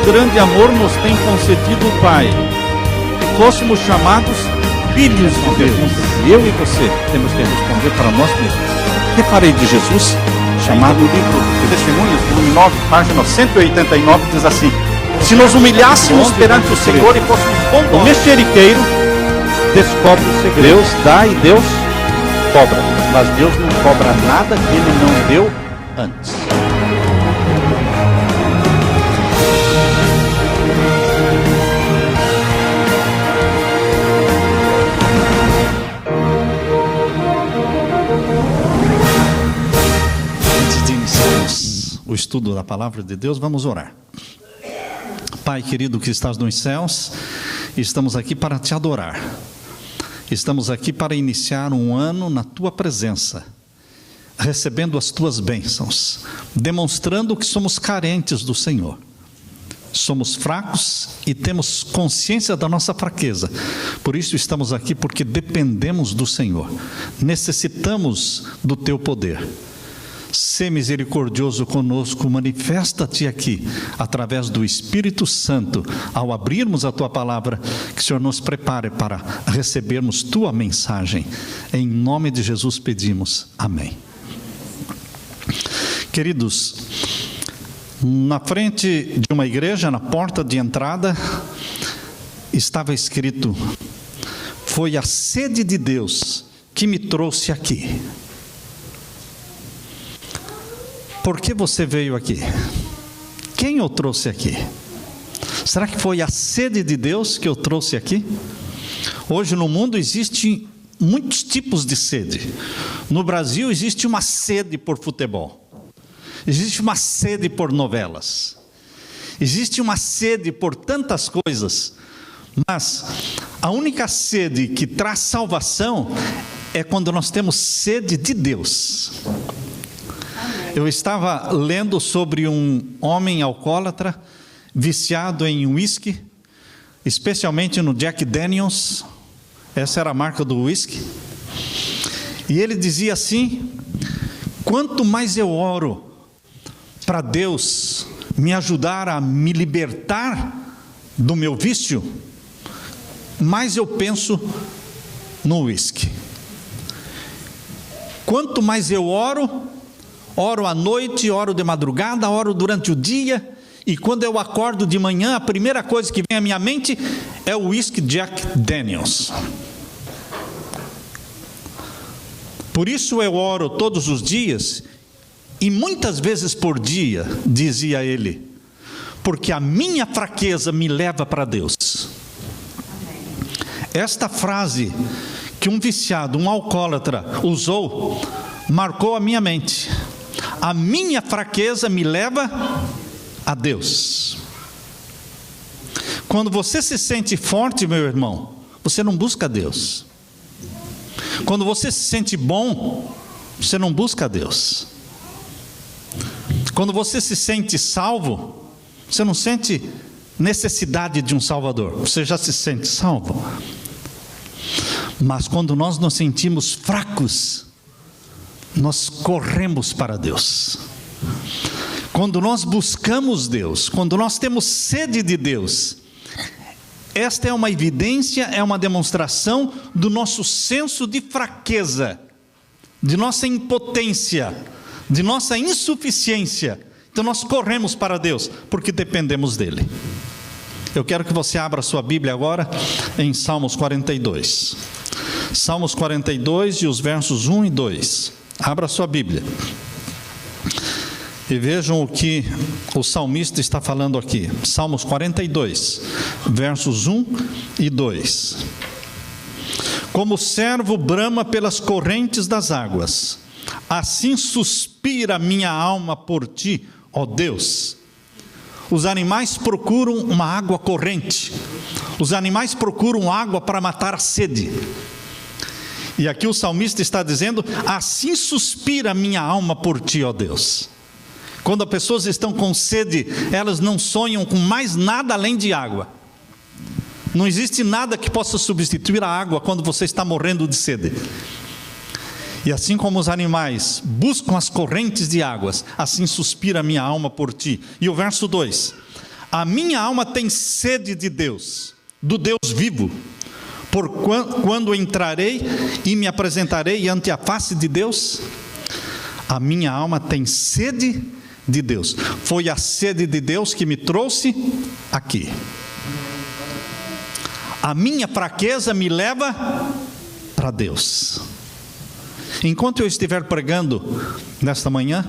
grande amor nos tem concedido o Pai, que fôssemos chamados filhos de Deus. E eu e você temos que responder para nós mesmos: o que farei de Jesus? Chamado livro de Testemunhos, volume 9, página 189, diz assim: se nos humilhássemos perante o Senhor e fôssemos bondosos, o mexeriqueiro descobre o segredo. Deus dá e Deus cobra, mas Deus não cobra nada que Ele não deu antes. Antes de iniciarmos o estudo da palavra de Deus, vamos orar. Pai querido que estás nos céus, estamos aqui para te adorar. Estamos aqui para iniciar um ano na tua presença, recebendo as tuas bênçãos, demonstrando que somos carentes do Senhor. Somos fracos e temos consciência da nossa fraqueza. Por isso estamos aqui, porque dependemos do Senhor. Necessitamos do teu poder. Sê misericordioso conosco, manifesta-te aqui, através do Espírito Santo, ao abrirmos a Tua Palavra, que o Senhor nos prepare para recebermos Tua mensagem. Em nome de Jesus pedimos, amém. Queridos, na frente de uma igreja, na porta de entrada, estava escrito: foi a sede de Deus que me trouxe aqui. Por que você veio aqui? Quem eu trouxe aqui? Será que foi a sede de Deus que eu trouxe aqui? Hoje no mundo existem muitos tipos de sede. No Brasil existe uma sede por futebol. Existe uma sede por novelas. Existe uma sede por tantas coisas. Mas a única sede que traz salvação é quando nós temos sede de Deus. Eu estava lendo sobre um homem alcoólatra, viciado em uísque, especialmente no Jack Daniels. Essa era a marca do uísque. E ele dizia assim: quanto mais eu oro para Deus me ajudar a me libertar do meu vício, mais eu penso no uísque. Quanto mais eu oro à noite, oro de madrugada, oro durante o dia, e quando eu acordo de manhã, a primeira coisa que vem à minha mente é o whisky Jack Daniels. Por isso eu oro todos os dias, e muitas vezes por dia, dizia ele, porque a minha fraqueza me leva para Deus. Esta frase que um viciado, um alcoólatra usou, marcou a minha mente. A minha fraqueza me leva a Deus. Quando você se sente forte, meu irmão, você não busca Deus. Quando você se sente bom, você não busca Deus. Quando você se sente salvo, você não sente necessidade de um Salvador, você já se sente salvo. Mas quando nós nos sentimos fracos, nós corremos para Deus. Quando nós buscamos Deus, quando nós temos sede de Deus, esta é uma evidência, é uma demonstração do nosso senso de fraqueza, de nossa impotência, de nossa insuficiência. Então nós corremos para Deus, porque dependemos dEle. Eu quero que você abra a sua Bíblia agora em Salmos 42. Salmos 42 e os versos 1 e 2. Abra a sua Bíblia e vejam o que o salmista está falando aqui. Salmos 42, versos 1 e 2. Como o servo brama pelas correntes das águas, assim suspira minha alma por ti, ó Deus. Os animais procuram uma água corrente. Os animais procuram água para matar a sede. E aqui o salmista está dizendo: assim suspira minha alma por ti, ó Deus. Quando as pessoas estão com sede, elas não sonham com mais nada além de água. Não existe nada que possa substituir a água quando você está morrendo de sede. E assim como os animais buscam as correntes de águas, assim suspira minha alma por ti. E o verso 2: A minha alma tem sede de Deus, do Deus vivo. Quando entrarei e me apresentarei ante a face de Deus? A minha alma tem sede de Deus. Foi a sede de Deus que me trouxe aqui. A minha fraqueza me leva para Deus. Enquanto eu estiver pregando nesta manhã,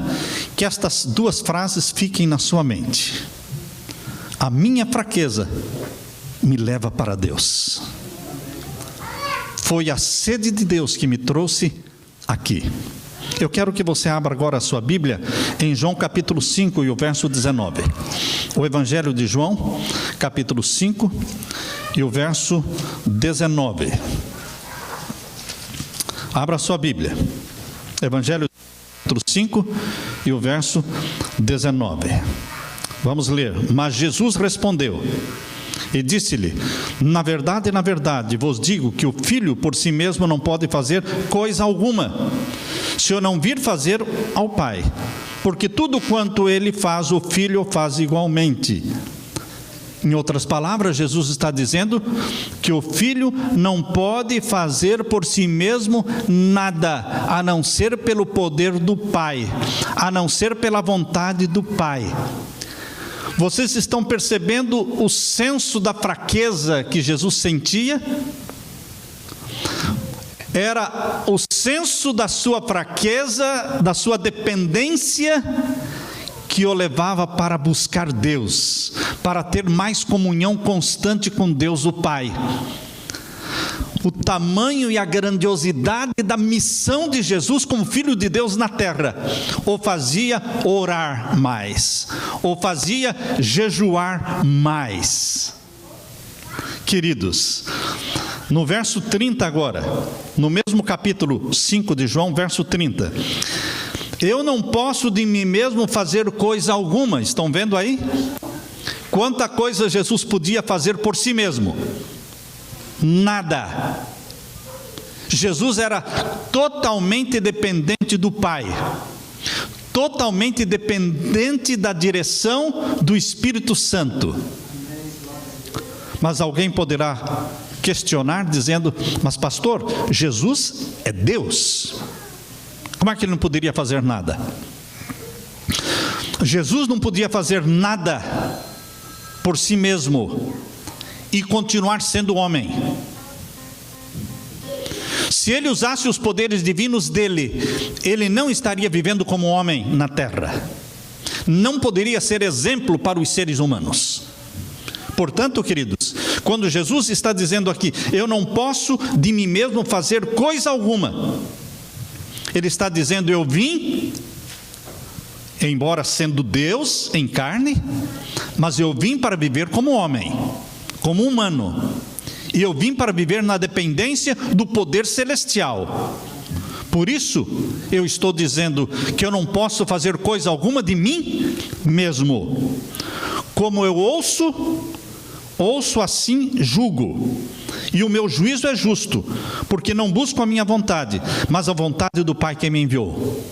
que estas duas frases fiquem na sua mente. A minha fraqueza me leva para Deus. Foi a sede de Deus que me trouxe aqui. Eu quero que você abra agora a sua Bíblia em João capítulo 5 e o verso 19. O Evangelho de João, capítulo 5 e o verso 19. Abra a sua Bíblia. Evangelho capítulo 5 e o verso 19. Vamos ler. Mas Jesus respondeu e disse-lhe: na verdade, vos digo que o Filho por si mesmo não pode fazer coisa alguma, se eu não vir fazer ao Pai, porque tudo quanto ele faz, o Filho faz igualmente. Em outras palavras, Jesus está dizendo que o Filho não pode fazer por si mesmo nada, a não ser pelo poder do Pai, a não ser pela vontade do Pai. Vocês estão percebendo o senso da fraqueza que Jesus sentia? Era o senso da sua fraqueza, da sua dependência, que o levava para buscar Deus, para ter mais comunhão constante com Deus o Pai. O tamanho e a grandiosidade da missão de Jesus como Filho de Deus na terra o fazia orar mais, o fazia jejuar mais. Queridos, no verso 30 agora, no mesmo capítulo 5 de João, verso 30. Eu não posso de mim mesmo fazer coisa alguma. Estão vendo aí? Quanta coisa Jesus podia fazer por si mesmo? Nada. Jesus era totalmente dependente do Pai, totalmente dependente da direção do Espírito Santo. Mas alguém poderá questionar dizendo: mas pastor, Jesus é Deus, como é que ele não poderia fazer nada? Jesus não podia fazer nada por si mesmo e continuar sendo homem. Se ele usasse os poderes divinos dele, ele não estaria vivendo como homem na terra, não poderia ser exemplo para os seres humanos. Portanto, queridos, quando Jesus está dizendo aqui: eu não posso de mim mesmo fazer coisa alguma, ele está dizendo: eu vim, embora sendo Deus em carne, mas eu vim para viver como homem, como humano, e eu vim para viver na dependência do poder celestial. Por isso eu estou dizendo que eu não posso fazer coisa alguma de mim mesmo. Como eu ouço assim julgo, e o meu juízo é justo, porque não busco a minha vontade, mas a vontade do Pai que me enviou.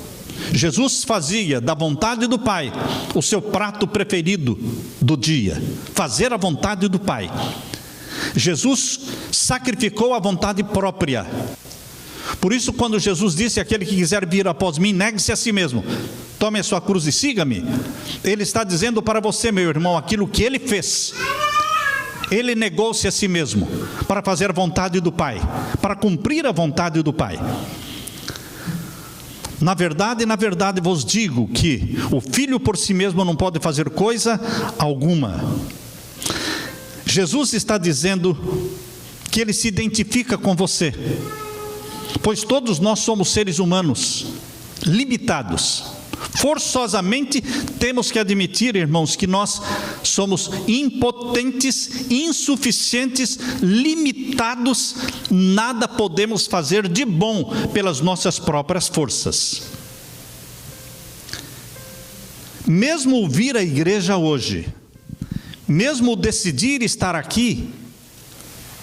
Jesus fazia da vontade do Pai o seu prato preferido do dia, fazer a vontade do Pai. Jesus sacrificou a vontade própria. Por isso, quando Jesus disse: aquele que quiser vir após mim, negue-se a si mesmo, tome a sua cruz e siga-me, ele está dizendo para você, meu irmão, aquilo que ele fez. Ele negou-se a si mesmo para fazer a vontade do Pai, para cumprir a vontade do Pai. Na verdade, vos digo que o Filho por si mesmo não pode fazer coisa alguma. Jesus está dizendo que ele se identifica com você, pois todos nós somos seres humanos, limitados. Forçosamente temos que admitir, irmãos, que nós somos impotentes, insuficientes, limitados, nada podemos fazer de bom pelas nossas próprias forças. Mesmo vir à igreja hoje, mesmo decidir estar aqui,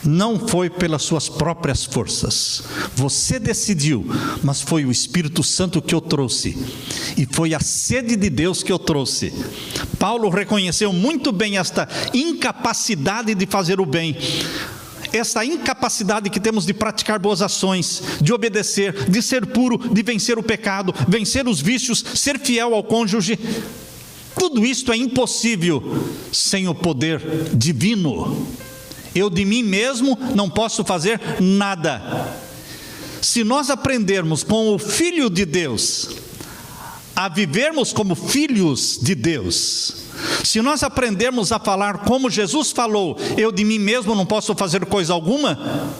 Não foi pelas suas próprias forças. Você decidiu, mas foi o Espírito Santo que o trouxe. E foi a sede de Deus que o trouxe. Paulo reconheceu muito bem esta incapacidade de fazer o bem. Esta incapacidade que temos de praticar boas ações, de obedecer, de ser puro, de vencer o pecado, vencer os vícios, ser fiel ao cônjuge. Tudo isto é impossível sem o poder divino. Eu de mim mesmo não posso fazer nada. Se nós aprendermos com o Filho de Deus a vivermos como filhos de Deus, se nós aprendermos a falar como Jesus falou, eu de mim mesmo não posso fazer coisa alguma,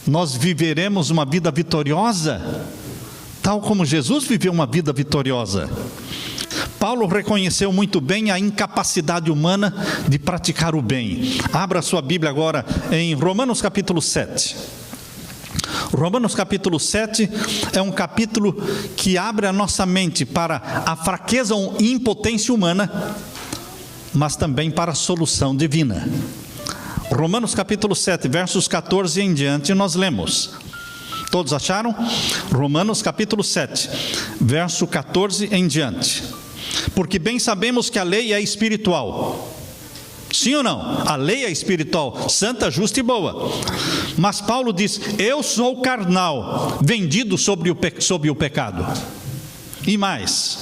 nós viveremos uma vida vitoriosa, tal como Jesus viveu uma vida vitoriosa. Paulo reconheceu muito bem a incapacidade humana de praticar o bem. Abra sua Bíblia agora em Romanos capítulo 7. Romanos capítulo 7 é um capítulo que abre a nossa mente para a fraqueza e impotência humana, mas também para a solução divina. Romanos capítulo 7, versos 14 em diante, nós lemos. Todos acharam? Romanos capítulo 7, verso 14 em diante. Porque bem sabemos que a lei é espiritual. Sim ou não? A lei é espiritual, santa, justa e boa. Mas Paulo diz: eu sou carnal, vendido sobre o pecado. E mais,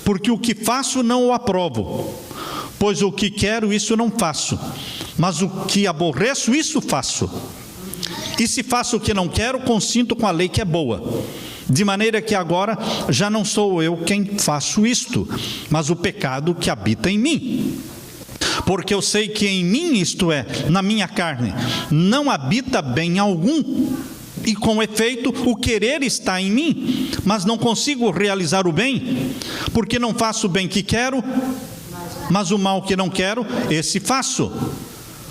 porque o que faço não o aprovo, pois o que quero isso não faço, mas o que aborreço isso faço. E se faço o que não quero, consinto com a lei que é boa. De maneira que agora já não sou eu quem faço isto, mas o pecado que habita em mim. Porque eu sei que em mim, isto é, na minha carne, não habita bem algum. E com efeito, o querer está em mim, mas não consigo realizar o bem, porque não faço o bem que quero, mas o mal que não quero, esse faço.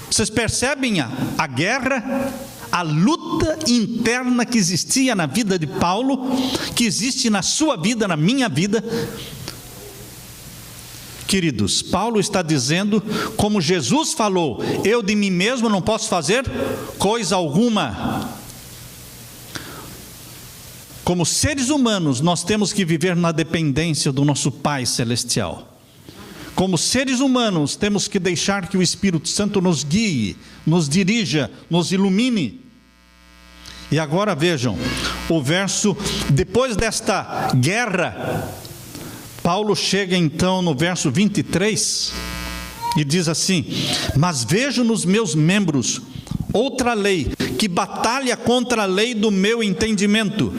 Vocês percebem a guerra, a luta interna que existia na vida de Paulo, que existe na sua vida, na minha vida? Queridos, Paulo está dizendo, como Jesus falou: eu de mim mesmo não posso fazer coisa alguma. Como seres humanos, nós temos que viver na dependência do nosso Pai Celestial. Como seres humanos, temos que deixar que o Espírito Santo nos guie, nos dirija, nos ilumine. E agora vejam, o verso, depois desta guerra, Paulo chega então no verso 23 e diz assim: mas vejo nos meus membros outra lei, que batalha contra a lei do meu entendimento,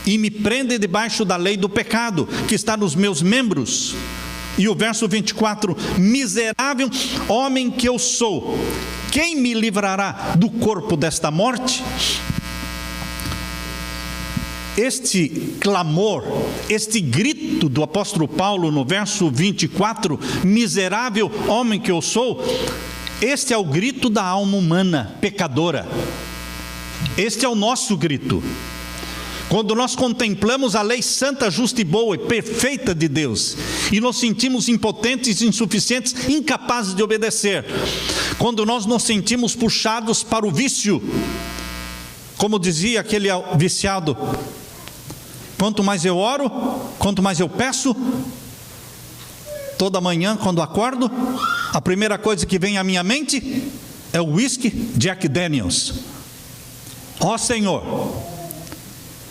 e me prende debaixo da lei do pecado, que está nos meus membros. E o verso 24: miserável homem que eu sou, quem me livrará do corpo desta morte? Este clamor, este grito do apóstolo Paulo no verso 24, miserável homem que eu sou, este é o grito da alma humana pecadora. Este é o nosso grito. Quando nós contemplamos a lei santa, justa e boa e perfeita de Deus, e nos sentimos impotentes, insuficientes, incapazes de obedecer, quando nós nos sentimos puxados para o vício, como dizia aquele viciado: quanto mais eu oro, quanto mais eu peço, toda manhã quando acordo, a primeira coisa que vem à minha mente é o whisky Jack Daniels. Ó Senhor,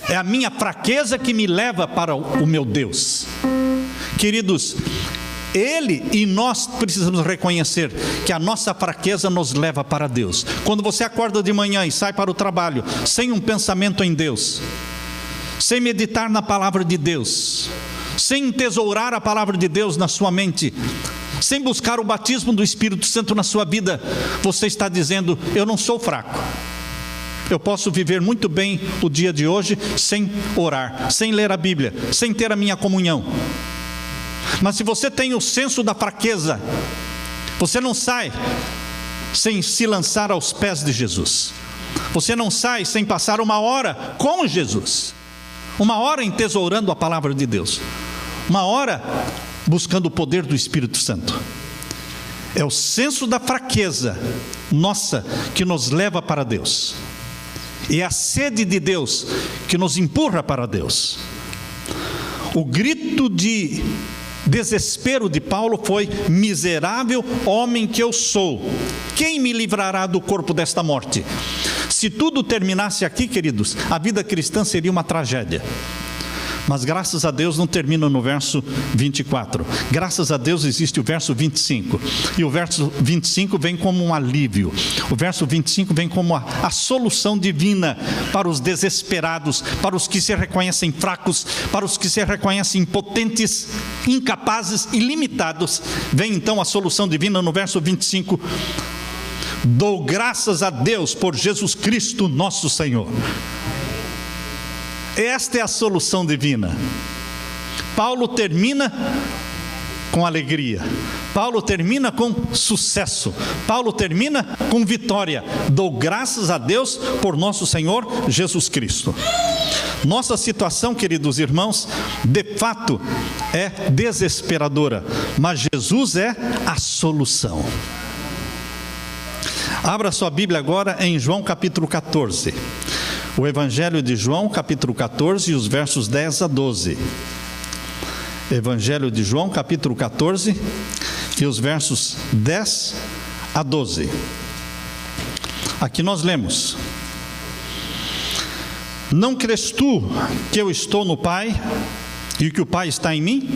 é a minha fraqueza que me leva para o meu Deus. Queridos, Ele e nós precisamos reconhecer que a nossa fraqueza nos leva para Deus. Quando você acorda de manhã e sai para o trabalho sem um pensamento em Deus, sem meditar na palavra de Deus, sem entesourar a palavra de Deus na sua mente, sem buscar o batismo do Espírito Santo na sua vida, você está dizendo: eu não sou fraco. Eu posso viver muito bem o dia de hoje sem orar, sem ler a Bíblia, sem ter a minha comunhão. Mas se você tem o senso da fraqueza, você não sai sem se lançar aos pés de Jesus. Você não sai sem passar uma hora com Jesus, uma hora entesourando a palavra de Deus, uma hora buscando o poder do Espírito Santo. É o senso da fraqueza nossa que nos leva para Deus. É a sede de Deus que nos empurra para Deus. O grito de desespero de Paulo foi: miserável homem que eu sou, quem me livrará do corpo desta morte? Se tudo terminasse aqui, queridos, a vida cristã seria uma tragédia. Mas graças a Deus não termina no verso 24. Graças a Deus existe o verso 25. E o verso 25 vem como um alívio. O verso 25 vem como a solução divina para os desesperados, para os que se reconhecem fracos, para os que se reconhecem impotentes, incapazes e limitados. Vem então a solução divina no verso 25. Dou graças a Deus por Jesus Cristo nosso Senhor. Esta é a solução divina. Paulo termina com alegria. Paulo termina com sucesso. Paulo termina com vitória. Dou graças a Deus por nosso Senhor Jesus Cristo. Nossa situação, queridos irmãos, de fato é desesperadora, mas Jesus é a solução. Abra sua Bíblia agora em João capítulo 14. O Evangelho de João, capítulo 14, e os versos 10 a 12. Evangelho de João, capítulo 14, e os versos 10 a 12. Aqui nós lemos: não crês tu que eu estou no Pai, e que o Pai está em mim?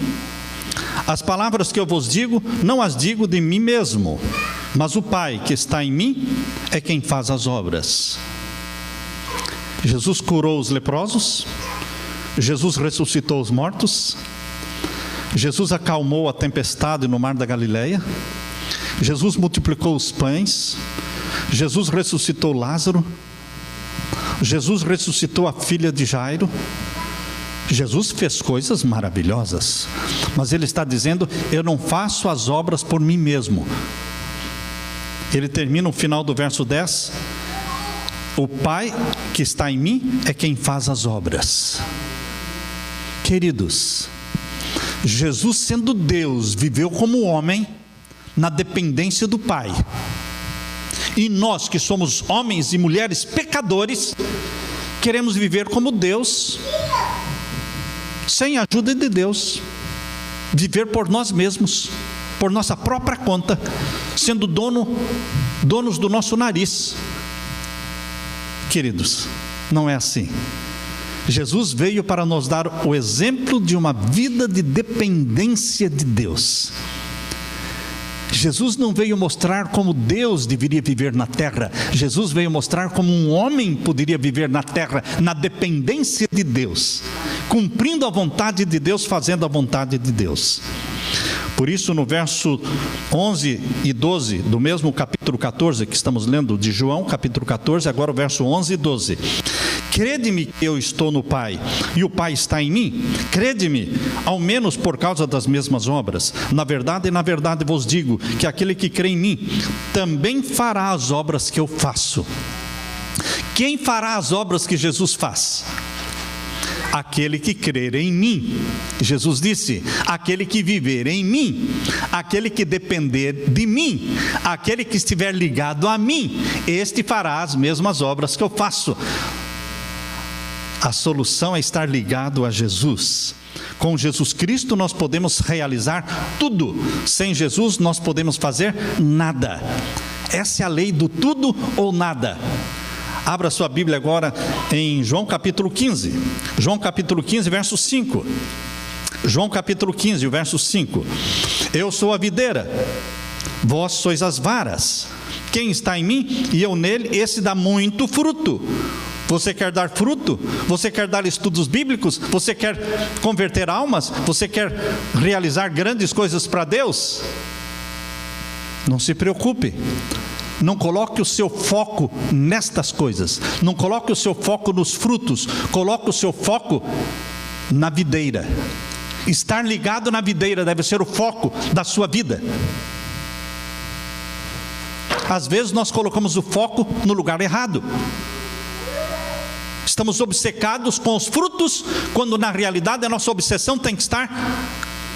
As palavras que eu vos digo, não as digo de mim mesmo, mas o Pai que está em mim é quem faz as obras. Jesus curou os leprosos, Jesus ressuscitou os mortos, Jesus acalmou a tempestade no mar da Galileia, Jesus multiplicou os pães, Jesus ressuscitou Lázaro, Jesus ressuscitou a filha de Jairo. Jesus fez coisas maravilhosas, mas Ele está dizendo: eu não faço as obras por mim mesmo. Ele termina o final do verso 10: o Pai que está em mim é quem faz as obras. Queridos, Jesus, sendo Deus, viveu como homem na dependência do Pai. E nós que somos homens e mulheres pecadores, queremos viver como Deus, sem a ajuda de Deus, viver por nós mesmos, por nossa própria conta, sendo donos do nosso nariz. Queridos, não é assim. Jesus veio para nos dar o exemplo de uma vida de dependência de Deus. Jesus não veio mostrar como Deus deveria viver na terra. Jesus veio mostrar como um homem poderia viver na terra, na dependência de Deus, cumprindo a vontade de Deus, fazendo a vontade de Deus. Por isso, no verso 11 e 12 do mesmo capítulo 14 que estamos lendo de João, capítulo 14, agora o verso 11 e 12. Crede-me que eu estou no Pai, e o Pai está em mim. Crede-me, ao menos por causa das mesmas obras. Na verdade vos digo, que aquele que crê em mim, também fará as obras que eu faço. Quem fará as obras que Jesus faz? Aquele que crer em mim. Jesus disse: aquele que viver em mim, aquele que depender de mim, aquele que estiver ligado a mim, este fará as mesmas obras que eu faço. A solução é estar ligado a Jesus. Com Jesus Cristo nós podemos realizar tudo. Sem Jesus nós podemos fazer nada. Essa é a lei do tudo ou nada. Abra sua Bíblia agora em João capítulo 15. João capítulo 15, verso 5. João capítulo 15, verso 5. Eu sou a videira, vós sois as varas. Quem está em mim e eu nele, esse dá muito fruto. Você quer dar fruto? Você quer dar estudos bíblicos? Você quer converter almas? Você quer realizar grandes coisas para Deus? Não se preocupe. Não coloque o seu foco nestas coisas. Não coloque o seu foco nos frutos. Coloque o seu foco na videira. Estar ligado na videira deve ser o foco da sua vida. Às vezes nós colocamos o foco no lugar errado. Estamos obcecados com os frutos, quando na realidade a nossa obsessão tem que estar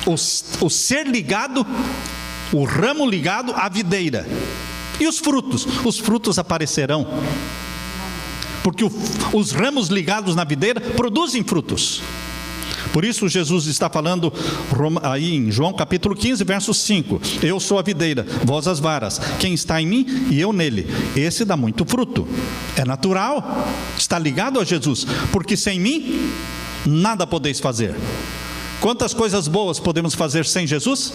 o ser ligado o ramo ligado à videira. E os frutos? Os frutos aparecerão. Porque os ramos ligados na videira produzem frutos. Por isso Jesus está falando aí em João capítulo 15, verso 5. Eu sou a videira, vós as varas. Quem está em mim e eu nele, esse dá muito fruto. É natural, está ligado a Jesus. Porque sem mim, nada podeis fazer. Quantas coisas boas podemos fazer sem Jesus?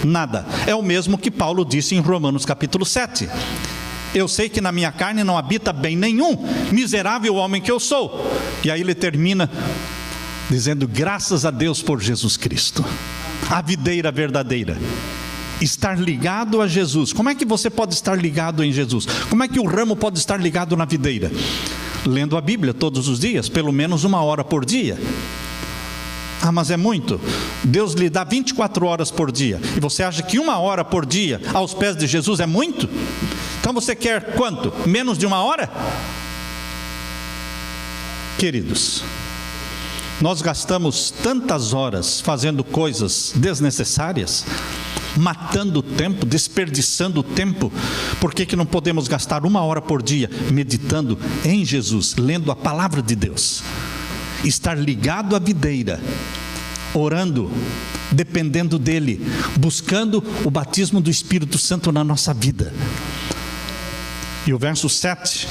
Nada. É o mesmo que Paulo disse em Romanos capítulo 7. Eu sei que na minha carne não habita bem nenhum, miserável homem que eu sou. E aí ele termina dizendo: graças a Deus por Jesus Cristo, a videira verdadeira. Estar ligado a Jesus. Como é que você pode estar ligado em Jesus? Como é que o ramo pode estar ligado na videira? Lendo a Bíblia todos os dias, pelo menos 1 hora por dia. Ah, mas é muito. Deus lhe dá 24 horas por dia. E você acha que 1 hora por dia aos pés de Jesus é muito? Então você quer quanto? Menos de 1 hora? Queridos, nós gastamos tantas horas fazendo coisas desnecessárias, matando o tempo, desperdiçando o tempo. Por que não podemos gastar 1 hora por dia meditando em Jesus, lendo a palavra de Deus? Estar ligado à videira, orando, dependendo dele, buscando o batismo do Espírito Santo na nossa vida. E o verso 7: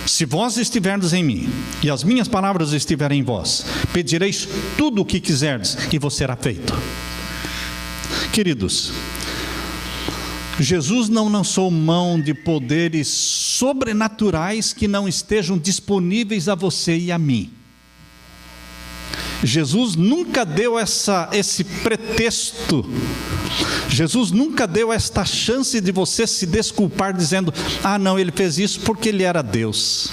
se vós estiverdes em mim, e as minhas palavras estiverem em vós, pedireis tudo o que quiserdes, e vos será feito. Queridos, Jesus não lançou mão de poderes sobrenaturais que não estejam disponíveis a você e a mim. Jesus nunca deu esse pretexto. Jesus nunca deu esta chance de você se desculpar dizendo: ah não, ele fez isso porque ele era Deus.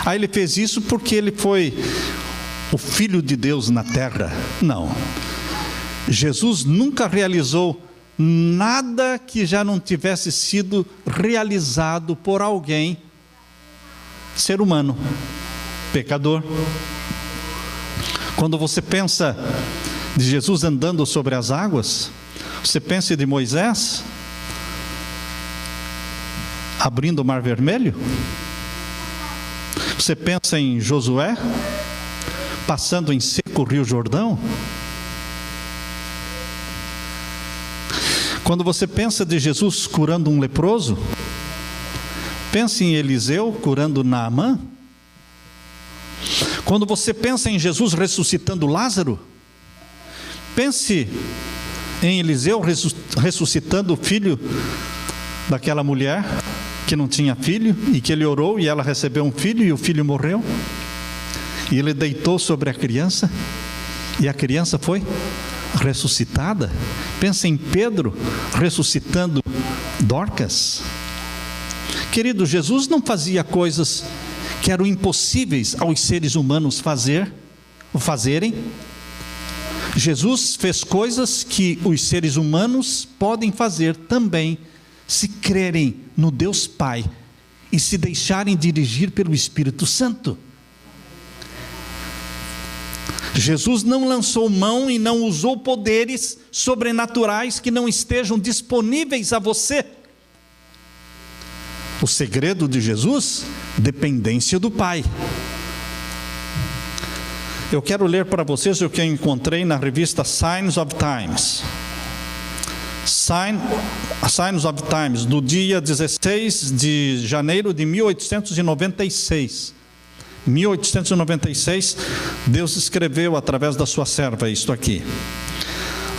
Ah, ele fez isso porque ele foi o Filho de Deus na terra. Não. Jesus nunca realizou nada que já não tivesse sido realizado por alguém, ser humano, pecador. Quando você pensa de Jesus andando sobre as águas, você pensa de Moisés abrindo o Mar Vermelho? Você pensa em Josué passando em seco o Rio Jordão? Quando você pensa de Jesus curando um leproso, pense em Eliseu curando Naamã. Quando você pensa em Jesus ressuscitando Lázaro, pense em Eliseu ressuscitando o filho daquela mulher que não tinha filho, e que ele orou e ela recebeu um filho e o filho morreu, e ele deitou sobre a criança e a criança foi ressuscitada. Pense em Pedro ressuscitando Dorcas. Querido, Jesus não fazia coisas que eram impossíveis aos seres humanos fazerem. Jesus fez coisas que os seres humanos podem fazer também, se crerem no Deus Pai e se deixarem dirigir pelo Espírito Santo. Jesus não lançou mão e não usou poderes sobrenaturais que não estejam disponíveis a você. O segredo de Jesus? Dependência do Pai. Eu quero ler para vocês o que eu encontrei na revista Signs of Times. Signs of Times, do dia 16 de janeiro de 1896. 1896, Deus escreveu através da sua serva isto aqui: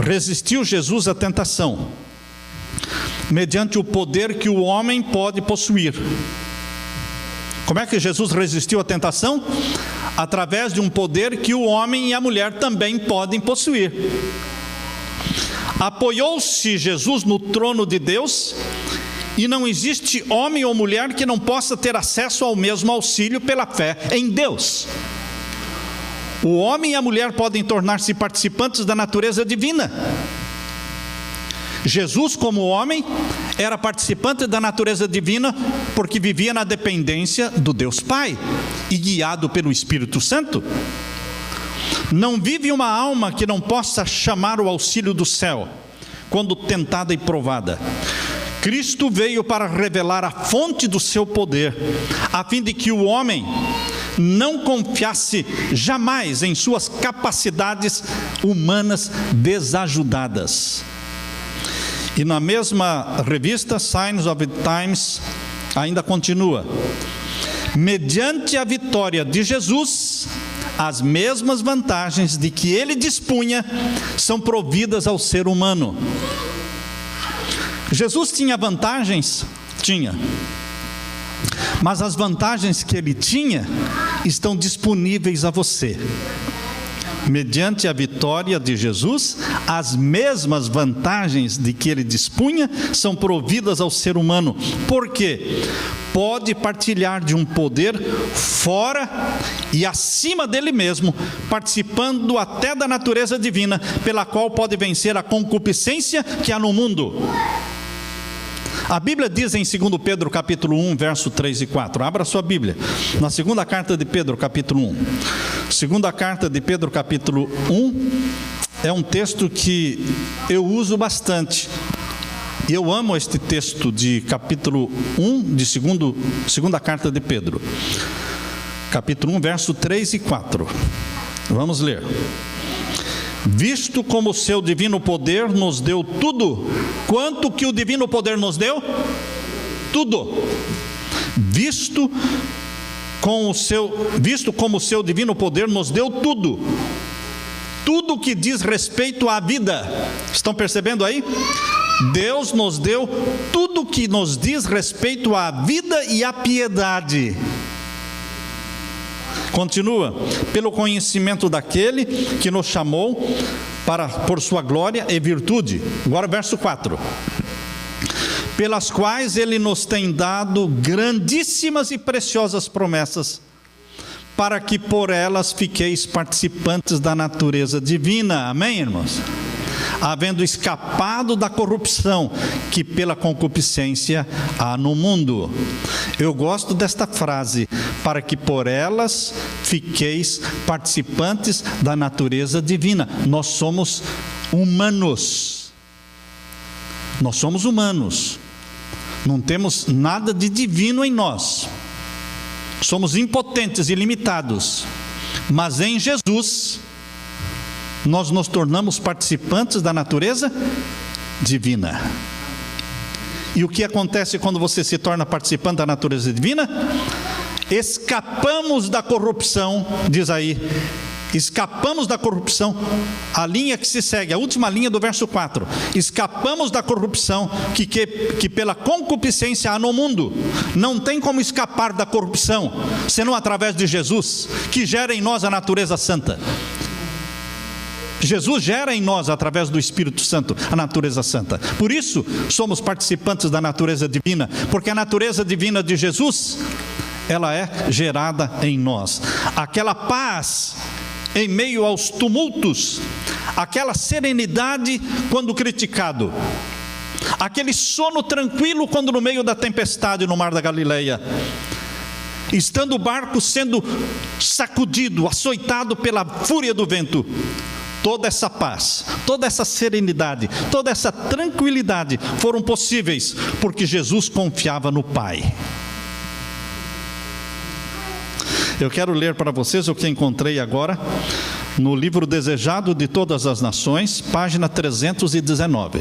resistiu Jesus à tentação, mediante o poder que o homem pode possuir. Como é que Jesus resistiu à tentação? Através de um poder que o homem e a mulher também podem possuir. Apoiou-se Jesus no trono de Deus, e não existe homem ou mulher que não possa ter acesso ao mesmo auxílio pela fé em Deus. O homem e a mulher podem tornar-se participantes da natureza divina. Jesus, como homem, era participante da natureza divina porque vivia na dependência do Deus Pai e guiado pelo Espírito Santo. Não vive uma alma que não possa chamar o auxílio do céu, quando tentada e provada. Cristo veio para revelar a fonte do seu poder, a fim de que o homem não confiasse jamais em suas capacidades humanas desajudadas. E na mesma revista, Signs of the Times, ainda continua: mediante a vitória de Jesus, as mesmas vantagens de que ele dispunha são providas ao ser humano. Jesus tinha vantagens? Tinha. Mas as vantagens que ele tinha estão disponíveis a você. Mediante a vitória de Jesus, as mesmas vantagens de que ele dispunha são providas ao ser humano. Por quê? Pode partilhar de um poder fora e acima dele mesmo, participando até da natureza divina, pela qual pode vencer a concupiscência que há no mundo. A Bíblia diz em 2 Pedro capítulo 1, verso 3 e 4. Abra sua Bíblia, na segunda carta de Pedro, capítulo 1. Segunda carta de Pedro, capítulo 1, é um texto que eu uso bastante. E eu amo este texto de capítulo 1, de segunda carta de Pedro. Capítulo 1, verso 3 e 4. Vamos ler. Visto como o seu divino poder nos deu tudo. Quanto que o divino poder nos deu? Tudo. Visto como o seu divino poder nos deu tudo. Tudo que diz respeito à vida. Estão percebendo aí? Deus nos deu tudo que nos diz respeito à vida e à piedade. Continua, pelo conhecimento daquele que nos chamou por sua glória e virtude. Agora verso 4. Pelas quais ele nos tem dado grandíssimas e preciosas promessas, para que por elas fiqueis participantes da natureza divina. Amém, irmãos? Havendo escapado da corrupção que pela concupiscência há no mundo. Eu gosto desta frase: para que por elas fiqueis participantes da natureza divina. Nós somos humanos. Nós somos humanos. Não temos nada de divino em nós. Somos impotentes e limitados. Mas em Jesus nós nos tornamos participantes da natureza divina. E o que acontece quando você se torna participante da natureza divina? Escapamos da corrupção, diz aí. Escapamos da corrupção. A linha que se segue, a última linha do verso 4. Escapamos da corrupção que pela concupiscência há no mundo. Não tem como escapar da corrupção, senão através de Jesus, que gera em nós a natureza santa. Jesus gera em nós, através do Espírito Santo, a natureza santa. Por isso, somos participantes da natureza divina, porque a natureza divina de Jesus, ela é gerada em nós. Aquela paz em meio aos tumultos, aquela serenidade quando criticado, aquele sono tranquilo quando no meio da tempestade no mar da Galileia, estando o barco sendo sacudido, açoitado pela fúria do vento. Toda essa paz, toda essa serenidade, toda essa tranquilidade foram possíveis porque Jesus confiava no Pai. Eu quero ler para vocês o que encontrei agora no livro Desejado de Todas as Nações, página 319.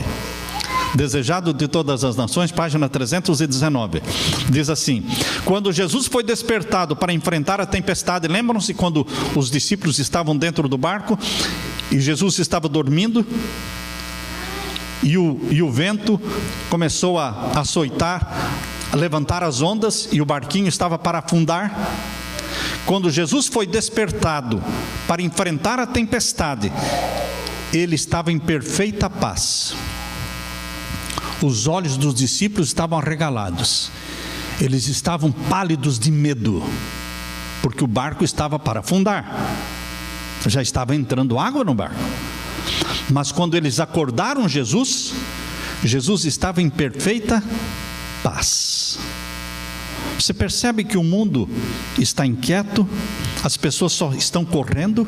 Desejado de Todas as Nações, página 319. Diz assim: quando Jesus foi despertado para enfrentar a tempestade, lembram-se quando os discípulos estavam dentro do barco e Jesus estava dormindo e o vento começou a açoitar, a levantar as ondas e o barquinho estava para afundar? Quando Jesus foi despertado para enfrentar a tempestade, ele estava em perfeita paz. Os olhos dos discípulos estavam arregalados. Eles estavam pálidos de medo, porque o barco estava para afundar. Já estava entrando água no barco. Mas quando eles acordaram Jesus, Jesus estava em perfeita paz. Você percebe que o mundo está inquieto, as pessoas só estão correndo,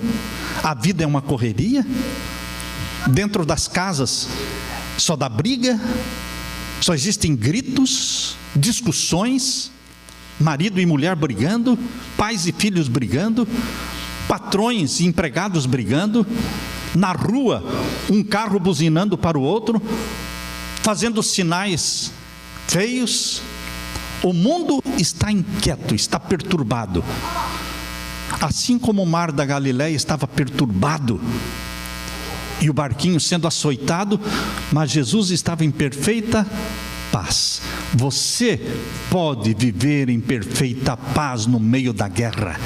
a vida é uma correria. Dentro das casas só dá briga, só existem gritos, discussões, marido e mulher brigando, pais e filhos brigando, patrões e empregados brigando, na rua um carro buzinando para o outro, fazendo sinais feios. O mundo está inquieto, está perturbado, assim como o mar da Galileia estava perturbado, e o barquinho sendo açoitado, mas Jesus estava em perfeita paz. Você pode viver em perfeita paz no meio da guerra.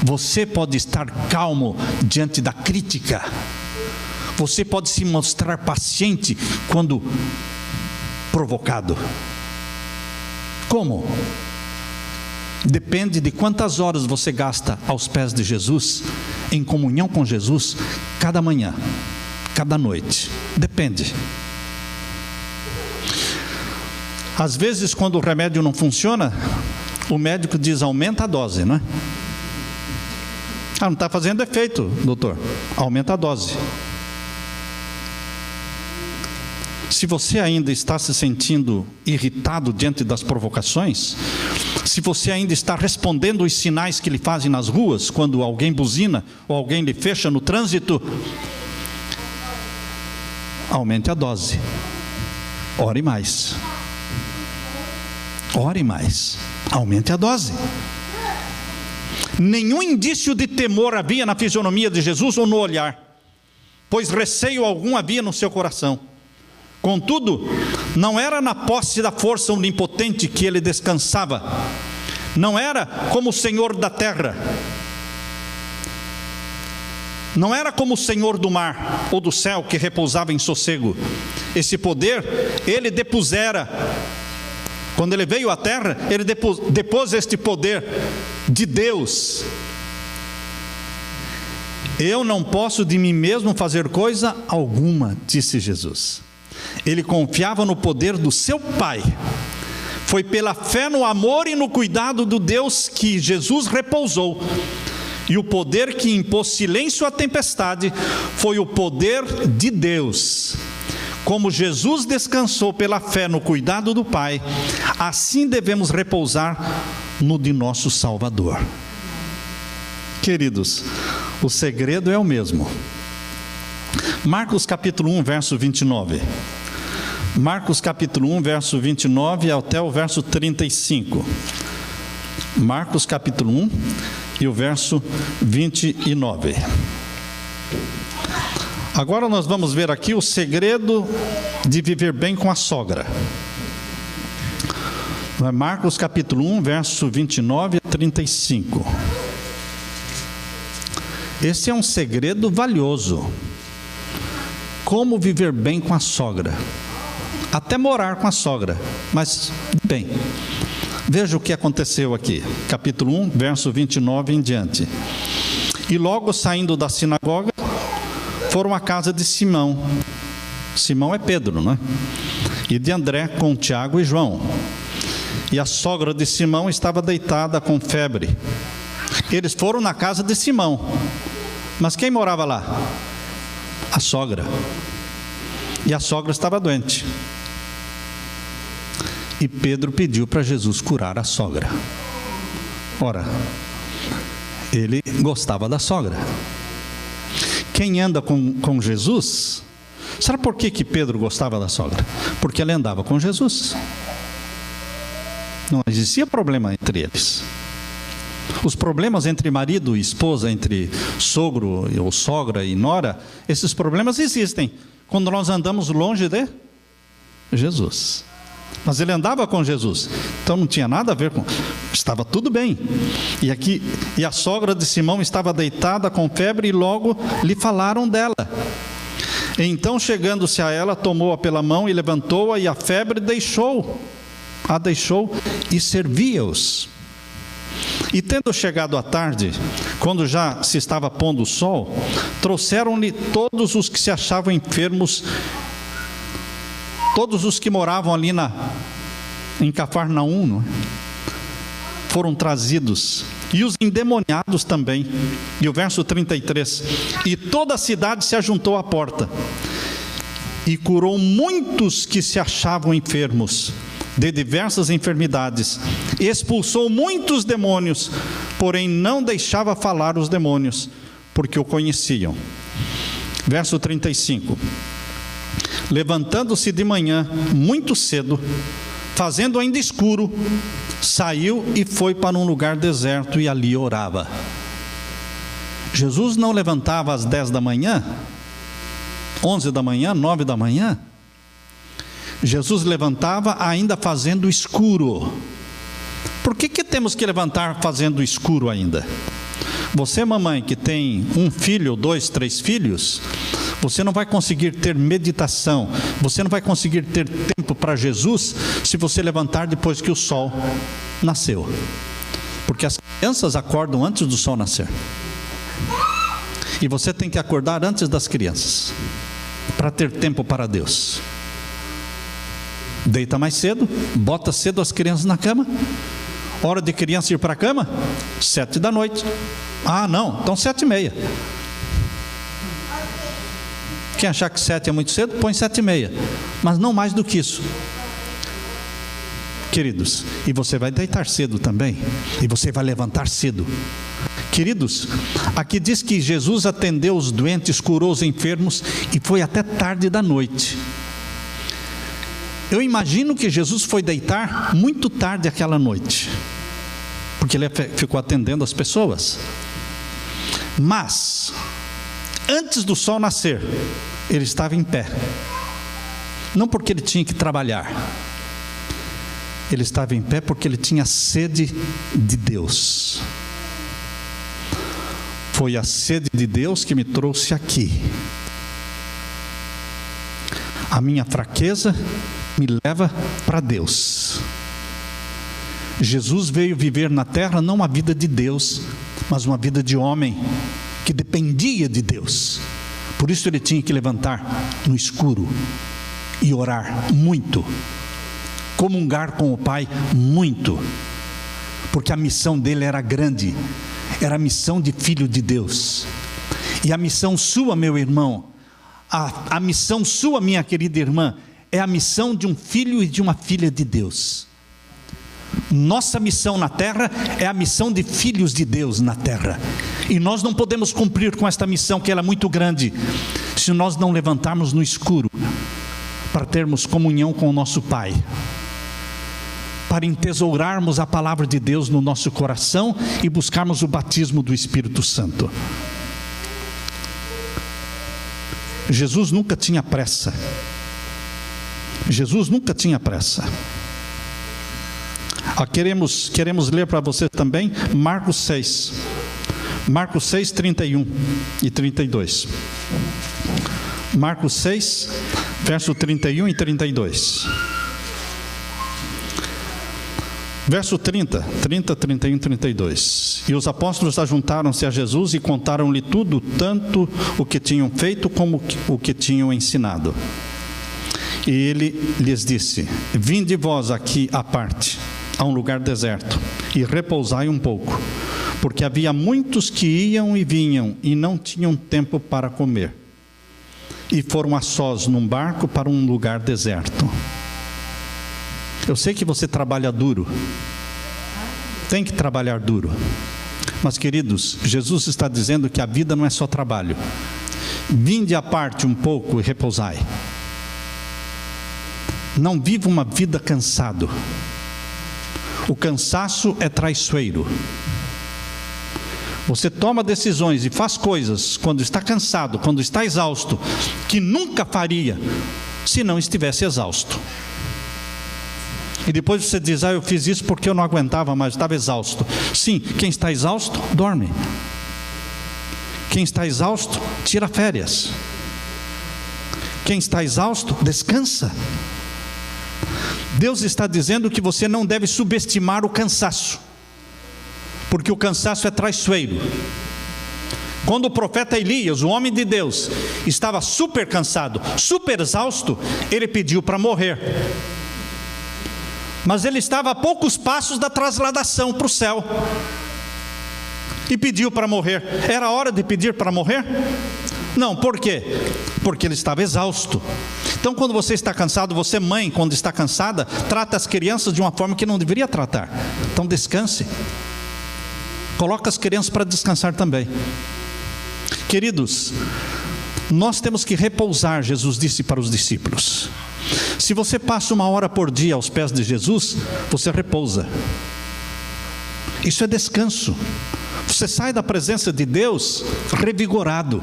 Você pode estar calmo diante da crítica. Você pode se mostrar paciente quando provocado. Como? Depende de quantas horas você gasta aos pés de Jesus, em comunhão com Jesus, cada manhã, cada noite. Depende. Às vezes, quando o remédio não funciona, o médico diz: aumenta a dose, não é? Não está fazendo efeito, doutor. Aumenta a dose. Se você ainda está se sentindo irritado diante das provocações, se você ainda está respondendo os sinais que lhe fazem nas ruas, quando alguém buzina ou alguém lhe fecha no trânsito, aumente a dose. Ore mais. Ore mais. Aumente a dose. Nenhum indício de temor havia na fisionomia de Jesus ou no olhar, pois receio algum havia no seu coração. Contudo, não era na posse da força onipotente que ele descansava, não era como o Senhor da terra, não era como o Senhor do mar ou do céu que repousava em sossego. Esse poder ele depusera. Quando ele veio à terra, ele depôs este poder de Deus. Eu não posso de mim mesmo fazer coisa alguma, disse Jesus. Ele confiava no poder do seu Pai. Foi pela fé no amor e no cuidado do Deus que Jesus repousou. E o poder que impôs silêncio à tempestade foi o poder de Deus. Como Jesus descansou pela fé no cuidado do Pai, assim devemos repousar no de nosso Salvador. Queridos, o segredo é o mesmo. Marcos capítulo 1, verso 29. Marcos capítulo 1, verso 29 até o verso 35. Marcos capítulo 1 e o verso 29. Agora nós vamos ver aqui o segredo de viver bem com a sogra. Marcos capítulo 1, verso 29 a 35. Esse é um segredo valioso. Como viver bem com a sogra. Até morar com a sogra. Mas, bem, veja o que aconteceu aqui. Capítulo 1, verso 29 em diante. E logo saindo da sinagoga, foram à casa de Simão. Simão é Pedro, não é? E de André com Tiago e João. E a sogra de Simão estava deitada com febre. Eles foram na casa de Simão. Mas quem morava lá? A sogra. E a sogra estava doente. E Pedro pediu para Jesus curar a sogra. Ora, ele gostava da sogra. Quem anda com Jesus, sabe por que Pedro gostava da sogra? Porque ele andava com Jesus. Não existia problema entre eles. Os problemas entre marido e esposa, entre sogro ou sogra e nora, esses problemas existem quando nós andamos longe de Jesus. Mas ele andava com Jesus, então não tinha nada a ver com... Estava tudo bem. E a sogra de Simão estava deitada com febre e logo lhe falaram dela. Então, chegando-se a ela, tomou-a pela mão e levantou-a, e a febre a deixou e servia-os. E tendo chegado a tarde, quando já se estava pondo o sol, trouxeram-lhe todos os que se achavam enfermos, todos os que moravam ali em Cafarnaum, foram trazidos, e os endemoniados também. E o verso 33, e toda a cidade se ajuntou à porta. e curou muitos que se achavam enfermos de diversas enfermidades, expulsou muitos demônios, porém não deixava falar os demônios, porque o conheciam. Verso 35. Levantando-se de manhã, muito cedo, fazendo ainda escuro, saiu e foi para um lugar deserto e ali orava. Jesus não levantava às 10 da manhã, 11 da manhã, 9 da manhã. Jesus levantava ainda fazendo escuro. Por que temos que levantar fazendo escuro ainda? Você, mamãe, que tem um filho, 2, 3 filhos, você não vai conseguir ter meditação, você não vai conseguir ter tempo para Jesus se você levantar depois que o sol nasceu. Porque as crianças acordam antes do sol nascer. E você tem que acordar antes das crianças, para ter tempo para Deus. Deita mais cedo, bota cedo as crianças na cama. Hora de criança ir para a cama? 7 da noite. Ah, não, então 7h30. Quem achar que 7 é muito cedo, põe 7h30. Mas não mais do que isso. Queridos, e você vai deitar cedo também. E você vai levantar cedo. Queridos, aqui diz que Jesus atendeu os doentes, curou os enfermos e foi até tarde da noite. Eu imagino que Jesus foi deitar muito tarde aquela noite, porque ele ficou atendendo as pessoas. Mas, antes do sol nascer, ele estava em pé. Não porque ele tinha que trabalhar. Ele estava em pé porque ele tinha sede de Deus. Foi a sede de Deus que me trouxe aqui. A minha fraqueza me leva para Deus. Jesus veio viver na terra não uma vida de Deus, mas uma vida de homem que dependia de Deus. Por isso ele tinha que levantar no escuro e orar muito, comungar com o Pai muito, porque a missão dele era grande, era a missão de filho de Deus. E a missão sua, meu irmão, a missão sua, minha querida irmã, é a missão de um filho e de uma filha de Deus. Nossa missão na terra é a missão de filhos de Deus na terra. E nós não podemos cumprir com esta missão, que ela é muito grande, se nós não levantarmos no escuro, para termos comunhão com o nosso Pai, para entesourarmos a palavra de Deus no nosso coração e buscarmos o batismo do Espírito Santo. Jesus nunca tinha pressa. Jesus nunca tinha pressa. Queremos ler para você também Marcos 6. Marcos 6, 31 e 32. Marcos 6, verso 31 e 32. Verso 30, 31 e 32. E os apóstolos ajuntaram-se a Jesus e contaram-lhe tudo, tanto o que tinham feito como o que tinham ensinado. E ele lhes disse: vinde vós aqui à parte, a um lugar deserto, e repousai um pouco, porque havia muitos que iam e vinham, e não tinham tempo para comer. E foram a sós num barco para um lugar deserto. Eu sei que você trabalha duro, tem que trabalhar duro, mas queridos, Jesus está dizendo que a vida não é só trabalho. Vinde à parte um pouco e repousai. Não viva uma vida cansado. O cansaço é traiçoeiro. Você toma decisões e faz coisas quando está cansado, quando está exausto, que nunca faria se não estivesse exausto. E depois você diz: eu fiz isso porque eu não aguentava mais, estava exausto. Sim, quem está exausto, dorme. Quem está exausto, tira férias. Quem está exausto, descansa. Deus está dizendo que você não deve subestimar o cansaço, porque o cansaço é traiçoeiro. Quando o profeta Elias, o homem de Deus, estava super cansado, super exausto, ele pediu para morrer. Mas ele estava a poucos passos da trasladação para o céu, e pediu para morrer. Era hora de pedir para morrer? Não, por quê? Porque ele estava exausto. Então, quando você está cansado, você, mãe, quando está cansada, trata as crianças de uma forma que não deveria tratar. Então, descanse. Coloca as crianças para descansar também. Queridos, nós temos que repousar, Jesus disse para os discípulos. Se você passa 1 hora por dia aos pés de Jesus, você repousa. Isso é descanso. Você sai da presença de Deus revigorado,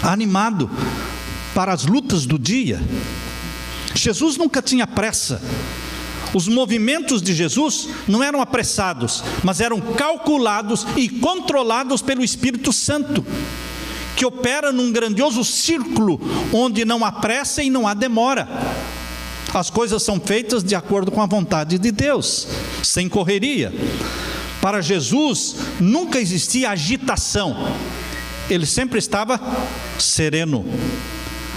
animado para as lutas do dia. Jesus nunca tinha pressa. Os movimentos de Jesus não eram apressados, mas eram calculados e controlados pelo Espírito Santo, que opera num grandioso círculo onde não há pressa e não há demora. As coisas são feitas de acordo com a vontade de Deus, sem correria. Para Jesus nunca existia agitação, ele sempre estava sereno.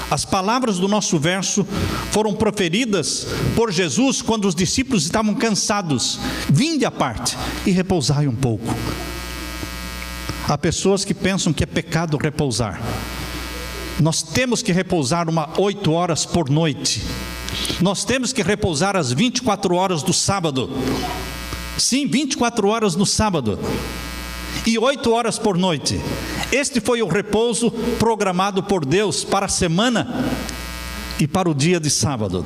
As palavras do nosso verso foram proferidas por Jesus quando os discípulos estavam cansados. Vinde à parte e repousai um pouco. Há pessoas que pensam que é pecado repousar. Nós temos que repousar 8 horas por noite. Nós temos que repousar as 24 horas do sábado. Sim, 24 horas no sábado. E 8 horas por noite. Este foi o repouso programado por Deus para a semana e para o dia de sábado.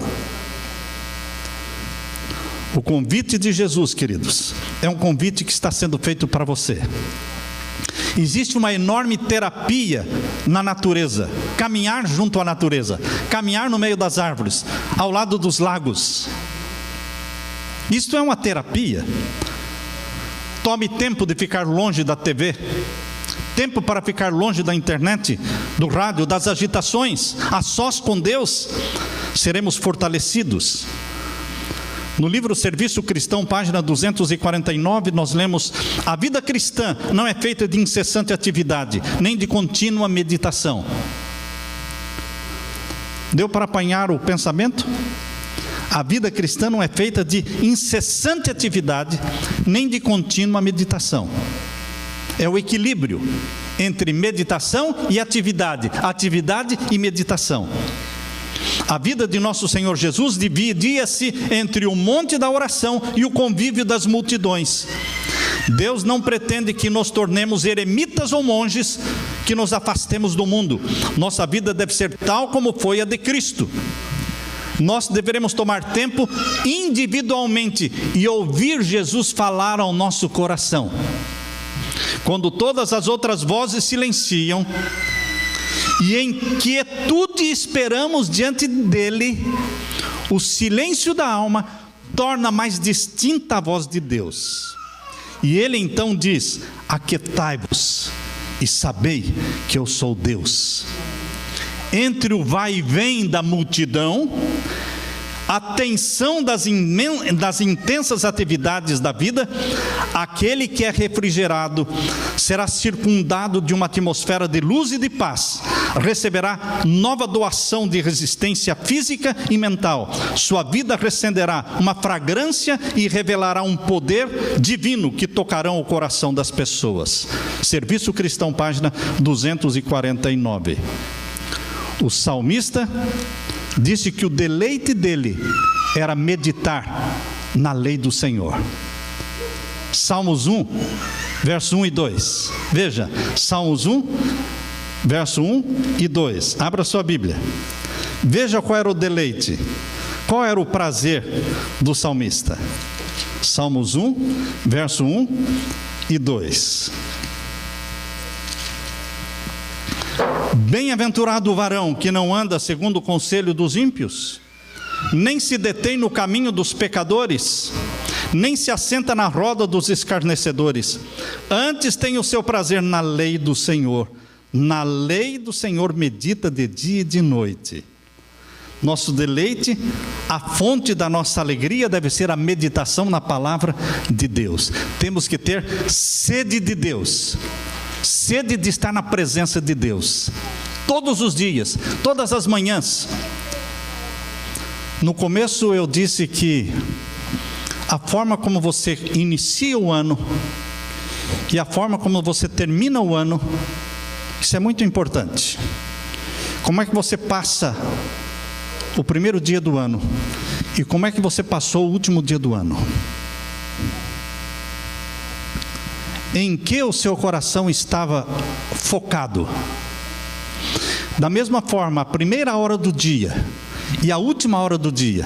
O convite de Jesus, queridos, é um convite que está sendo feito para você. Existe uma enorme terapia na natureza. Caminhar junto à natureza, caminhar no meio das árvores, ao lado dos lagos. Isto é uma terapia. Tome tempo de ficar longe da TV, tempo para ficar longe da internet, do rádio, das agitações, a sós com Deus, seremos fortalecidos. No livro Serviço Cristão, página 249, nós lemos: a vida cristã não é feita de incessante atividade, nem de contínua meditação. Deu para apanhar o pensamento? A vida cristã não é feita de incessante atividade, nem de contínua meditação. É o equilíbrio entre meditação e atividade, atividade e meditação. A vida de nosso Senhor Jesus dividia-se entre o monte da oração e o convívio das multidões. Deus não pretende que nos tornemos eremitas ou monges, que nos afastemos do mundo. Nossa vida deve ser tal como foi a de Cristo. Nós deveremos tomar tempo individualmente e ouvir Jesus falar ao nosso coração. Quando todas as outras vozes silenciam e em quietude esperamos diante dele, o silêncio da alma torna mais distinta a voz de Deus. E ele então diz: aquietai-vos e sabei que eu sou Deus. Entre o vai e vem da multidão, a tensão das intensas atividades da vida, aquele que é refrigerado será circundado de uma atmosfera de luz e de paz, receberá nova doação de resistência física e mental. Sua vida recenderá uma fragrância e revelará um poder divino que tocarão o coração das pessoas. Serviço Cristão, página 249. O salmista disse que o deleite dele era meditar na lei do Senhor. Salmos 1, verso 1 e 2. Veja, Salmos 1, verso 1 e 2. Abra sua Bíblia. Veja qual era o deleite, qual era o prazer do salmista. Salmos 1, verso 1 e 2. Bem-aventurado o varão que não anda segundo o conselho dos ímpios, nem se detém no caminho dos pecadores, nem se assenta na roda dos escarnecedores. Antes tem o seu prazer na lei do Senhor. Na lei do Senhor medita de dia e de noite. Nosso deleite, a fonte da nossa alegria deve ser a meditação na palavra de Deus. Temos que ter sede de Deus, sede de estar na presença de Deus, todos os dias, todas as manhãs. No começo eu disse que a forma como você inicia o ano e a forma como você termina o ano, isso é muito importante. Como é que você passa o primeiro dia do ano? E como é que você passou o último dia do ano? Em que o seu coração estava focado? Da mesma forma, a primeira hora do dia e a última hora do dia,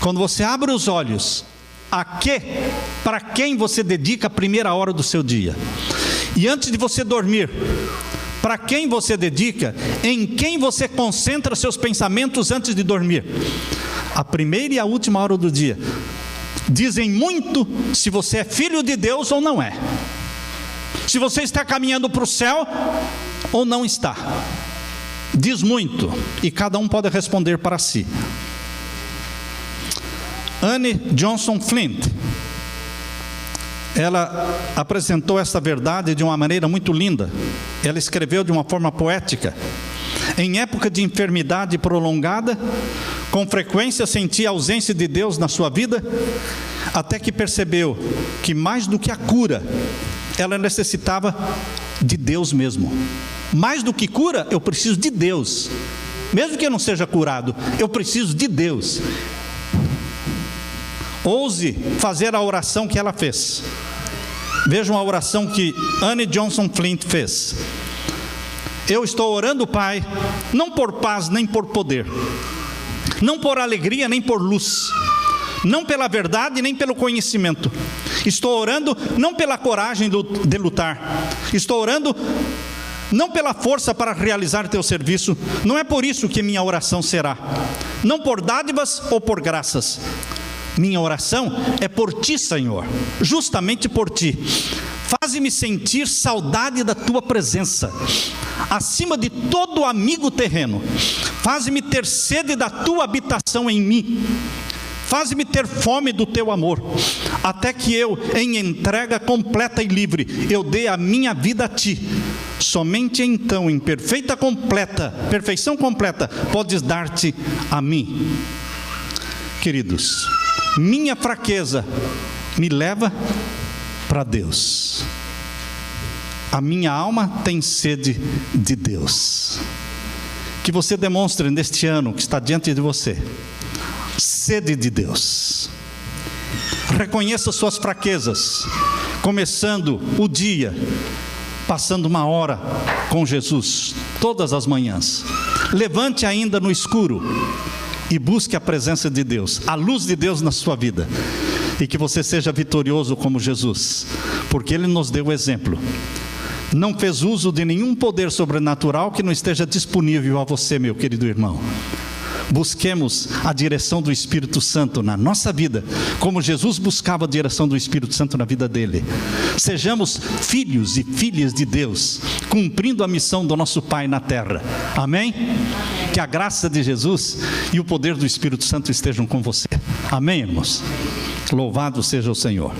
quando você abre os olhos, para quem você dedica a primeira hora do seu dia? E antes de você dormir, para quem você dedica? Em quem você concentra seus pensamentos antes de dormir? A primeira e a última hora do dia dizem muito se você é filho de Deus ou não é, se você está caminhando para o céu ou não está. Diz muito, e cada um pode responder para si. Anne Johnson Flint, ela apresentou essa verdade de uma maneira muito linda. Ela escreveu de uma forma poética: em época de enfermidade prolongada, com frequência sentia a ausência de Deus na sua vida, até que percebeu que mais do que a cura, ela necessitava de Deus mesmo. Mais do que cura, eu preciso de Deus. Mesmo que eu não seja curado, eu preciso de Deus. Ouse fazer a oração que ela fez. Vejam a oração que Anne Johnson Flint fez. Eu estou orando, Pai, não por paz nem por poder, não por alegria nem por luz, não pela verdade nem pelo conhecimento. Estou orando não pela coragem de lutar. Estou orando não pela força para realizar teu serviço. Não é por isso que minha oração será, não por dádivas ou por graças. Minha oração é por ti, Senhor, justamente por ti. Faze-me sentir saudade da tua presença, acima de todo amigo terreno. Faze-me ter sede da tua habitação em mim. Faze-me ter fome do teu amor, até que eu, em entrega completa e livre, eu dê a minha vida a ti. Somente então, em perfeição completa, podes dar-te a mim. Queridos, minha fraqueza me leva para Deus. A minha alma tem sede de Deus. Que você demonstre neste ano que está diante de você sede de Deus. Reconheça suas fraquezas, começando o dia passando uma hora com Jesus todas as manhãs. Levante ainda no escuro e busque a presença de Deus, a luz de Deus na sua vida, e que você seja vitorioso como Jesus, porque Ele nos deu o exemplo. Não fez uso de nenhum poder sobrenatural que não esteja disponível a você, meu querido irmão. Busquemos a direção do Espírito Santo na nossa vida, como Jesus buscava a direção do Espírito Santo na vida dele. Sejamos filhos e filhas de Deus, cumprindo a missão do nosso Pai na terra. Amém? Que a graça de Jesus e o poder do Espírito Santo estejam com você. Amém, irmãos? Louvado seja o Senhor.